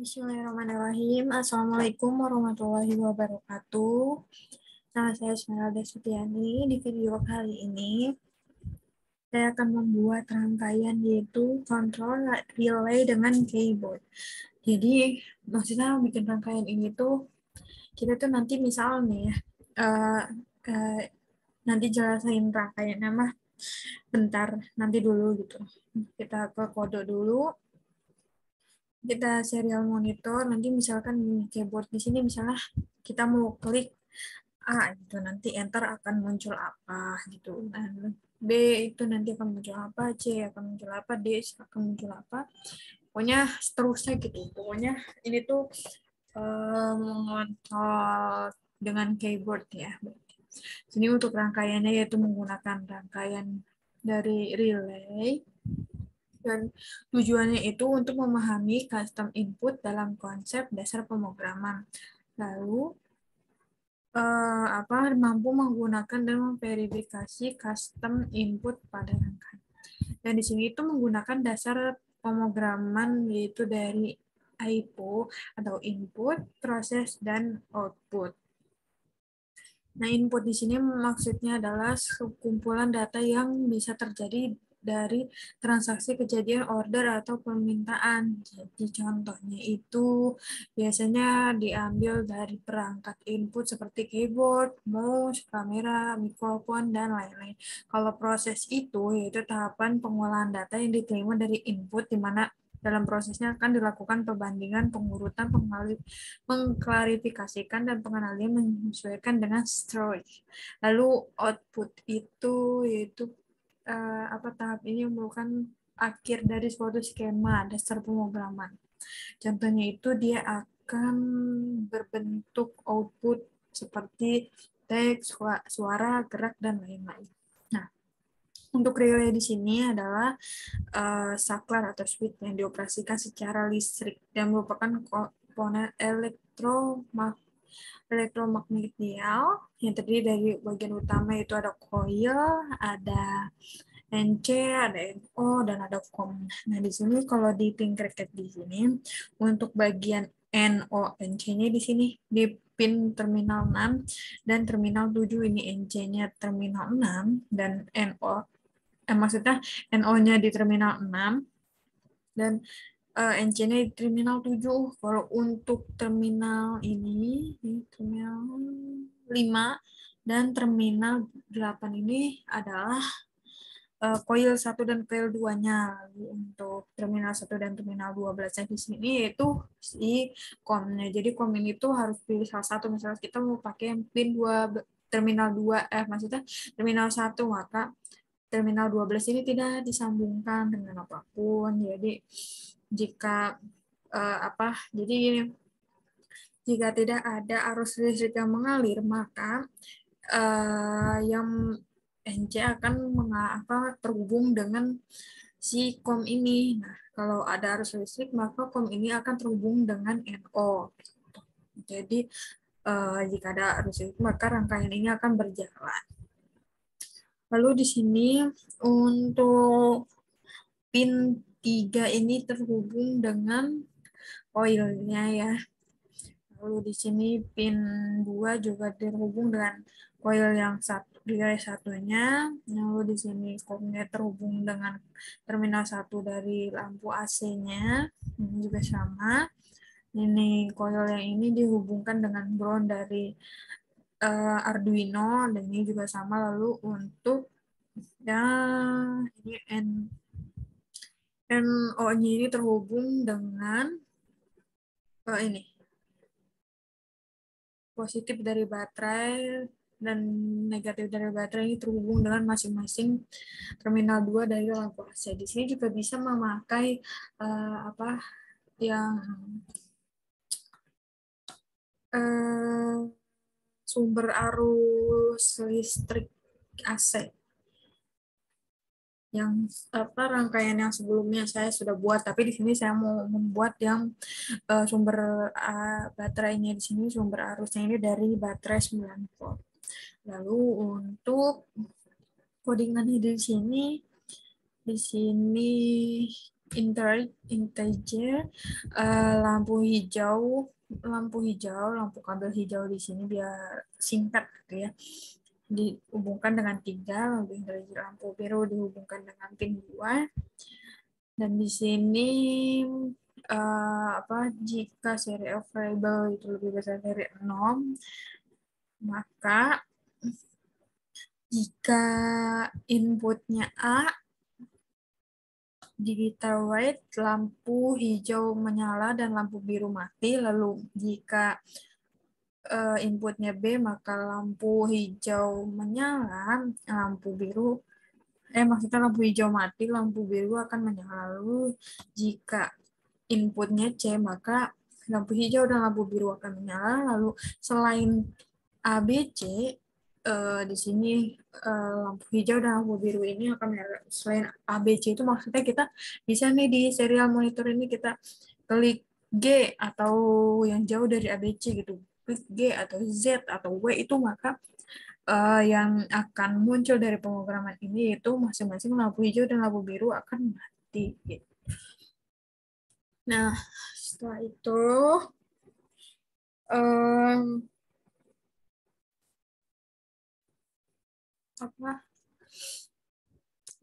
Bismillahirrahmanirrahim. Assalamualaikum warahmatullahi wabarakatuh. Nah, saya Esmeralda Sutiani. Di video kali ini, saya akan membuat rangkaian yaitu control relay dengan keyboard. Jadi, maksudnya bikin rangkaian ini tuh, kita tuh nanti misal nih ya, eh, eh, nanti jelasin rangkaiannya mah bentar, nanti dulu gitu. Kita ke kode dulu. Kita serial monitor, nanti misalkan di keyboard di sini misalnya kita mau klik A gitu, nanti enter akan muncul apa gitu. Nah, B itu nanti akan muncul apa, C akan muncul apa, D akan muncul apa. Pokoknya seterusnya gitu. Pokoknya ini tuh mengontrol dengan keyboard ya. Sini untuk rangkaiannya yaitu menggunakan rangkaian dari relay. Dan tujuannya itu untuk memahami custom input dalam konsep dasar pemrograman. Lalu mampu menggunakan dan memverifikasi custom input pada rangkaian. Dan di sini itu menggunakan dasar pemrograman yaitu dari IPO atau input, proses, dan output. Nah, input di sini maksudnya adalah kumpulan data yang bisa terjadi dari transaksi kejadian order atau permintaan. Jadi contohnya itu biasanya diambil dari perangkat input seperti keyboard, mouse, kamera, mikrofon, dan lain-lain. Kalau proses itu yaitu tahapan pengolahan data yang diterima dari input di mana dalam prosesnya akan dilakukan perbandingan, pengurutan, mengklarifikasikan, dan pengenalian menyesuaikan dengan storage. Lalu output itu yaitu tahap ini merupakan akhir dari suatu skema dasar pemrograman. Contohnya itu dia akan berbentuk output seperti teks, suara, gerak, dan lain-lain. Nah, untuk relay di sini adalah saklar atau switch yang dioperasikan secara listrik dan merupakan komponen elektromagnetial yang terdiri dari bagian utama itu ada coil, ada NC, ada NO, dan ada COM. Nah, di sini kalau di pin cricket di sini untuk bagian NO, NC-nya di sini di pin terminal 6 dan terminal 7 ini NC-nya terminal 6 dan NO maksudnya NO-nya di terminal 6 dan NC-nya di terminal 7. Kalau untuk terminal ini di terminal 5 dan terminal 8 ini adalah coil 1 dan coil 2-nya. Untuk terminal 1 dan terminal 12-nya di sini yaitu si COM-nya. Jadi COM ini tuh harus pilih salah satu. Misalnya kita mau pakai yang pin 2 terminal 2 maksudnya terminal 1 maka terminal 12 ini tidak disambungkan dengan apapun. Jadi jika jadi jika tidak ada arus listrik yang mengalir, maka yang NC akan terhubung dengan si COM ini. Nah, kalau ada arus listrik, maka COM ini akan terhubung dengan NO. Jadi jika ada arus listrik, maka rangkaian ini akan berjalan. Lalu di sini untuk pin 3 ini terhubung dengan coilnya ya. Lalu di sini pin 2 juga terhubung dengan coil yang relay satunya. Lalu di sini COM-nya terhubung dengan terminal 1 dari lampu AC-nya. Ini juga sama. Ini coil yang ini dihubungkan dengan ground dari Arduino dan ini juga sama. Lalu untuk ini NO-nya ini terhubung dengan ini positif dari baterai dan negatif dari baterai ini terhubung dengan masing-masing terminal 2 dari lampu AC. Di sini juga bisa memakai yang sumber arus listrik AC. Yang rangkaian yang sebelumnya saya sudah buat, tapi di sini saya mau membuat yang sumber baterainya di sini, sumber arusnya ini dari baterai 9 volt. Lalu untuk codingannya di sini integer, lampu hijau, lampu kabel hijau di sini biar singkat gitu ya. Dihubungkan dengan 3, lampu integer lampu biru dihubungkan dengan pin 2. Dan di sini jika seri of variable itu lebih besar dari 6, maka jika inputnya A, digital white, lampu hijau menyala dan lampu biru mati. Lalu jika inputnya B, maka lampu hijau menyala, lampu biru, maksudnya lampu hijau mati, lampu biru akan menyala. Lalu jika inputnya C, maka lampu hijau dan lampu biru akan menyala. Lalu selain A, B, C, di sini lampu hijau dan lampu biru ini akan menyala. Selain A, B, C itu maksudnya kita bisa nih di serial monitor ini kita klik G atau yang jauh dari A, B, C gitu. Klik G atau Z atau W itu maka yang akan muncul dari pemrograman ini itu masing-masing lampu hijau dan lampu biru akan mati. Gitu. Nah, setelah itu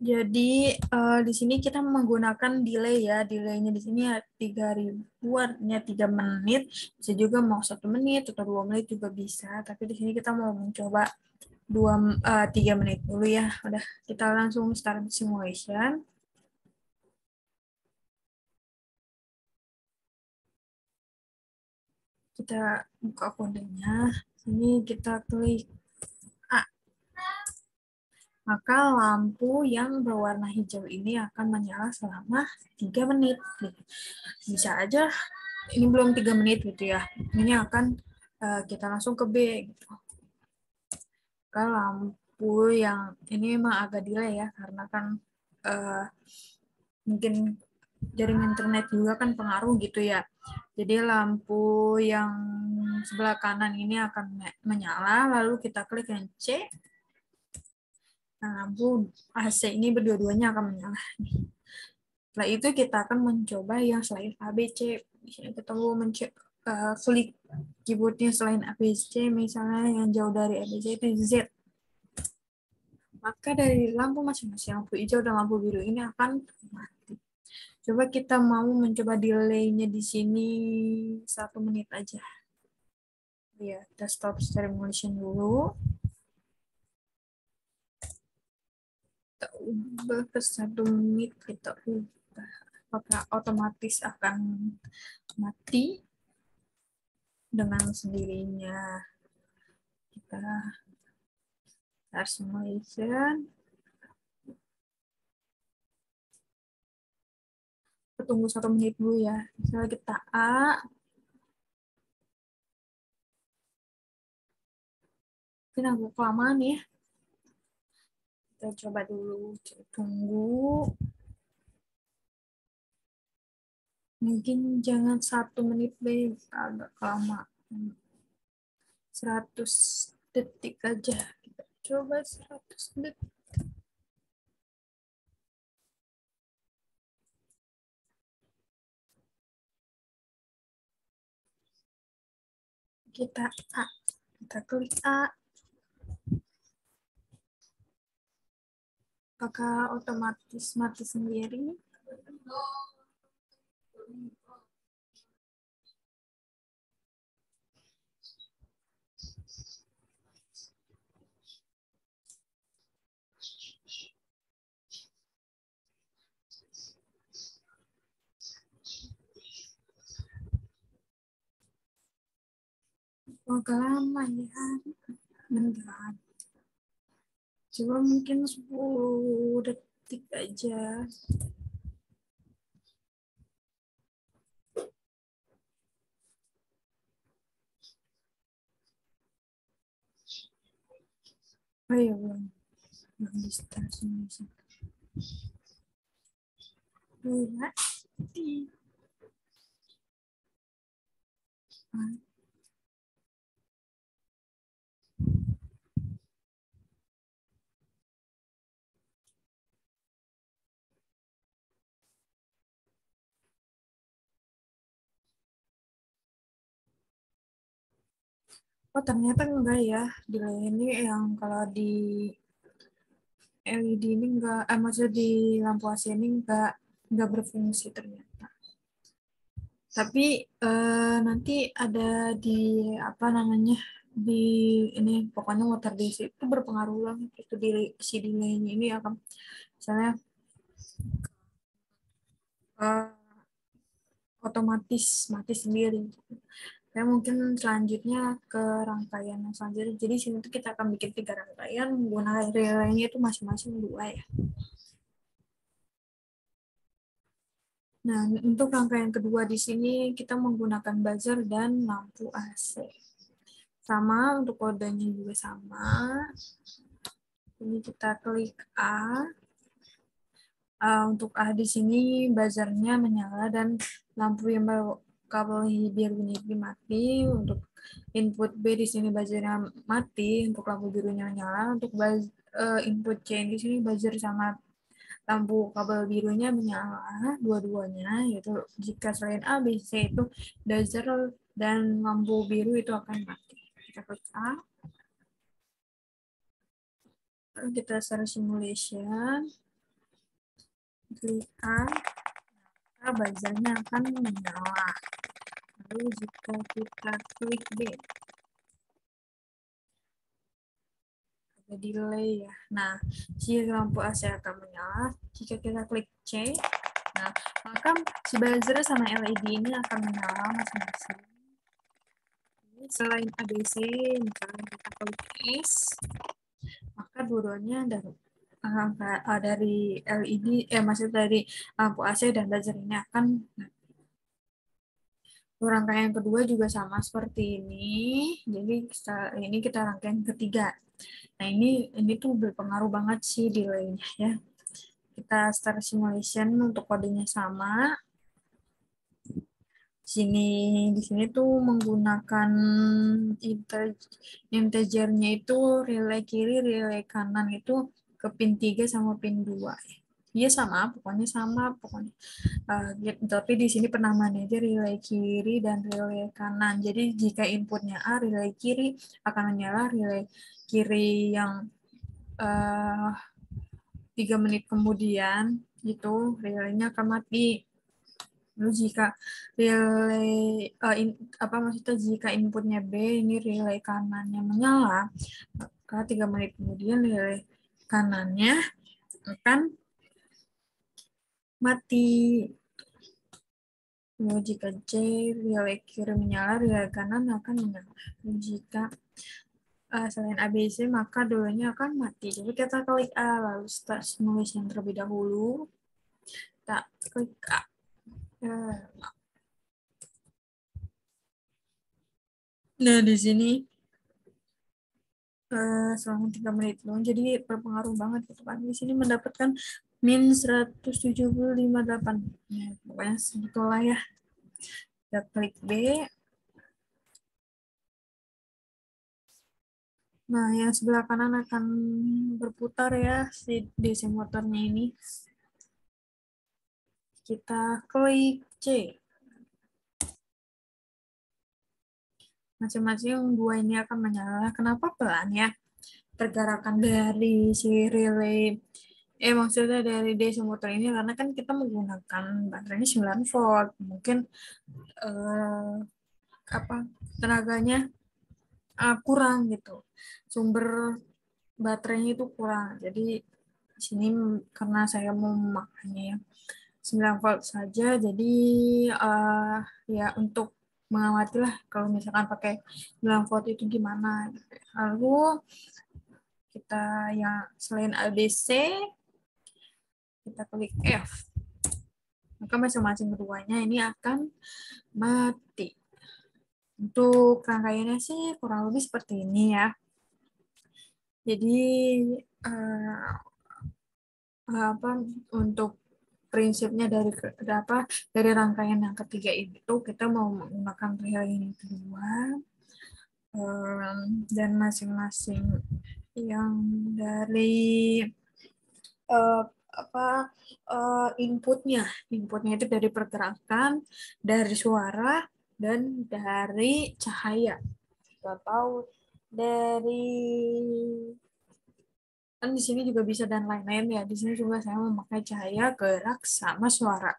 jadi di sini kita menggunakan delay ya. Delaynya di sini 3.000, artinya 3 menit. Bisa juga mau 1 menit atau 2 menit juga bisa. Tapi di sini kita mau mencoba 3 menit dulu ya. Udah, kita langsung start simulation. Kita buka kodenya. Sini kita klik A. Maka lampu yang berwarna hijau ini akan menyala selama 3 menit. Bisa aja ini belum 3 menit gitu ya. Ini akan kita langsung ke B gitu. Ke lampu yang ini memang agak delay ya karena kan mungkin jaringan internet juga kan pengaruh gitu ya. Jadi lampu yang sebelah kanan ini akan menyala, lalu kita klik yang C. Nah, lampu AC ini berdua-duanya akan menyala. Setelah itu kita akan mencoba yang selain ABC. Di sini kita mau klik keyboardnya selain ABC, misalnya yang jauh dari ABC itu Z. Maka dari lampu masing-masing, lampu hijau dan lampu biru ini akan mati. Coba kita mau mencoba delay-nya di sini 1 menit aja. Ya, kita stop simulation dulu. Kita ubah ke 1 menit, kita ubah. Apakah otomatis akan mati dengan sendirinya. Kita start simulation. Kita tunggu 1 menit dulu ya. Misalnya kita A. Mungkin agak kelamaan ya. Kita coba dulu. Tunggu. Mungkin jangan 1 menit deh. Agak lama. 100 detik aja. Kita coba 100 detik. Kita A. Kita klik A. Apakah otomatis mati sendiri? Agak lama ya. Bentar. Coba mungkin 10 detik aja. Oh iya, belum di start simulation. Mati. Oh, ternyata enggak ya. Delay ini yang kalau di LED ini enggak, maksudnya di lampu AC ini enggak berfungsi ternyata. Tapi nanti ada di apa namanya di ini pokoknya water DC itu berpengaruh banget itu di si delay-nya ini akan misalnya eh, otomatis mati sendiri. Ya, mungkin selanjutnya ke rangkaian yang selanjutnya. Jadi sini tuh kita akan bikin 3 rangkaian menggunakan relaynya itu masing-masing 2 ya. Nah, untuk rangkaian kedua di sini kita menggunakan buzzer dan lampu AC. Sama untuk kodenya juga sama. Ini kita klik A. Untuk A di sini buzzernya menyala dan lampu yang kabel biru ini mati. Untuk input B di sini buzzernya mati, untuk lampu birunya menyala. Untuk input C di sini buzzer sama lampu kabel birunya menyala dua-duanya, yaitu jika selain A, B, C itu buzzer dan lampu biru itu akan mati. Kita klik A. Kita start simulation. Klik A. Buzzernya akan menyala. Lalu jika kita klik B, ada delay ya. Nah, si lampu AC akan menyala. Jika kita klik C, nah, maka si buzzer sama LED ini akan menyala masing-masing. Selain ABC, misalnya kita klik S, maka dua-duanya dari LED, maksud dari lampu AC dan buzzer ini akan rangkaian kedua juga sama seperti ini. Jadi ini kita rangkaian ketiga. Nah, ini tuh berpengaruh banget sih delay-nya ya. Kita start simulation untuk kodenya sama. Di sini tuh menggunakan integernya itu relay kiri, relay kanan itu ke pin 3 sama pin 2. Iya sama, pokoknya sama, pokoknya. Tapi di sini penamaannya aja relay kiri dan relay kanan. Jadi jika inputnya A, relay kiri akan menyala, relay kiri yang 3 menit kemudian itu relaynya akan mati. Lalu jika relay maksudnya jika inputnya B, ini relay kanannya menyala, maka 3 menit kemudian relay kanannya akan mati. Lalu jika C, relay kiri menyala, relay kanan akan menyala. Dan jika selain ABC, maka dulunya akan mati. Jadi kita klik A, lalu start simulation terlebih dahulu. Kita klik A. Nah, di sini selama 3 menit doang, jadi berpengaruh banget gitu kan. Di sini mendapatkan min 175,8. Ya, pokoknya sebetulnya ya. Kita klik B. Nah, yang sebelah kanan akan berputar ya si DC motornya ini. Kita klik C. Masing-masing 2 ini akan menyala. Kenapa pelan ya? Pergerakan dari si relay maksudnya dari DC motor ini karena kan kita menggunakan baterainya 9 volt. Mungkin eh, tenaganya kurang gitu. Sumber baterainya itu kurang. Jadi di sini karena saya mau memakainya ya 9 volt saja, jadi ya untuk mengamati lah kalau misalkan pakai 9 volt itu gimana. Lalu kita yang selain ABC, kita klik F. Maka masing-masing keduanya ini akan mati. Untuk rangkaiannya sih kurang lebih seperti ini ya. Jadi uh, untuk prinsipnya dari rangkaian yang ketiga itu kita mau menggunakan rangkaian yang kedua, dan masing-masing yang dari uh, inputnya itu dari pergerakan, dari suara, dan dari cahaya. atau dari kan di sini juga bisa dan lain-lain ya. Di sini juga saya memakai cahaya, gerak, sama suara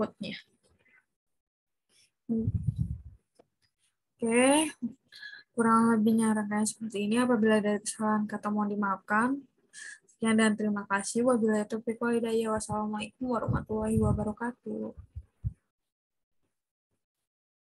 outputnya. Oke, kurang lebihnya rangkaian seperti ini. Apabila ada kesalahan kata mohon dimaafkan. Sekian dan terima kasih. Wabillahi taufiq wal hidayah. Wassalamualaikum warahmatullahi wabarakatuh.